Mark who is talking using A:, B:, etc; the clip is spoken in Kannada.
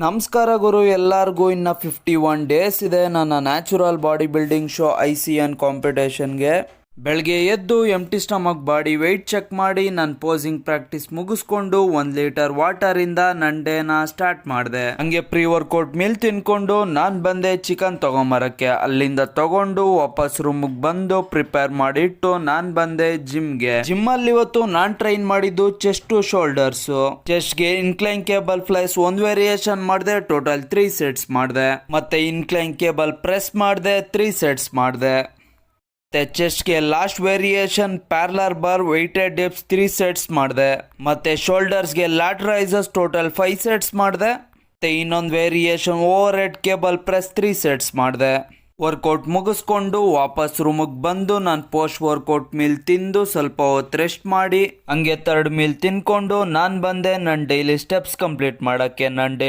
A: ನಮಸ್ಕಾರ ಗುರು, ಎಲ್ಲರಿಗೂ ಇನ್ನು 51 ಡೇಸ್ ಇದೆ ನನ್ನ natural body building show ICN ಕಾಂಪಿಟೇಷನ್ಗೆ. ಬೆಳಗ್ಗೆ ಎದ್ದು empty stomach body weight check ಮಾಡಿ ನನ್ನ ಪೋಸಿಂಗ್ ಪ್ರಾಕ್ಟೀಸ್ ಮುಗಿಸ್ಕೊಂಡು 1 ಲೀಟರ್ ವಾಟರ್ ಇಂದ ನನ್ನ ಡೇನ ಸ್ಟಾರ್ಟ್ ಮಾಡಿದೆ. ಹಂಗೆ ಪ್ರೀ ವರ್ಕೌಟ್ ಮೀಲ್ ತಿನ್ಕೊಂಡು ನಾನು ಬಂದೆ ಚಿಕನ್ ತಗೊಂಬರಕ್ಕೆ. ಅಲ್ಲಿಂದ ತಗೊಂಡು ವಾಪಸ್ ರೂಮ್ಗೆ ಬಂದು ಪ್ರಿಪೇರ್ ಮಾಡಿಟ್ಟು ನಾನು ಬಂದೆ ಜಿಮ್ಗೆ. ಜಿಮ್ ಅಲ್ಲಿ ಇವತ್ತು ನಾನು ಟ್ರೈನ್ ಮಾಡಿದ್ದು ಚೆಸ್ಟ್ ಟು ಶೋಲ್ಡರ್ಸ್. ಚೆಸ್ಟ್ಗೆ ಇನ್ಕ್ಲೈನ್ ಕೇಬಲ್ ಫ್ಲೈಸ್ 1 ವೇರಿಯೇಷನ್ ಮಾಡಿದೆ, ಟೋಟಲ್ 3 ಸೆಟ್ಸ್ ಮಾಡಿದೆ. ಮತ್ತೆ ಇನ್ಕ್ಲೈನ್ ಕೇಬಲ್ ಪ್ರೆಸ್ ಮಾಡಿದೆ, 3 ಸೆಟ್ಸ್ ಮಾಡಿದೆ. ಚೆಸ್ಟ್ಗೆ last variation parallel bar weighted dips 3 sets ಮಾಡಿದೆ. ಮತ್ತೆ ಶೋಲ್ಡರ್ಸ್ಗೆ ಲ್ಯಾಟ್ ರೈಸಸ್ ಟೋಟಲ್ 5 ಸೆಟ್ಸ್ ಮಾಡಿದೆ. ಮತ್ತೆ ಇನ್ನೊಂದು variation overhead cable press 3 sets ಮಾಡಿದೆ. ವರ್ಕೌಟ್ ಮುಗಿಸ್ಕೊಂಡು ವಾಪಸ್ ರೂಮಿಗೆ ಬಂದು ನಾನು ಪೋಸ್ಟ್ ವರ್ಕೌಟ್ ಮೀಲ್ ತಿಂದು ಸ್ವಲ್ಪ ಹೊತ್ತು ರೆಸ್ಟ್ ಮಾಡಿ ಹಂಗೆ 3rd ಮೀಲ್ ತಿನ್ಕೊಂಡು ನಾನು ಬಂದೆ ನನ್ನ ಡೈಲಿ ಸ್ಟೆಪ್ಸ್ ಕಂಪ್ಲೀಟ್ ಮಾಡೋಕ್ಕೆ. ನನ್ನ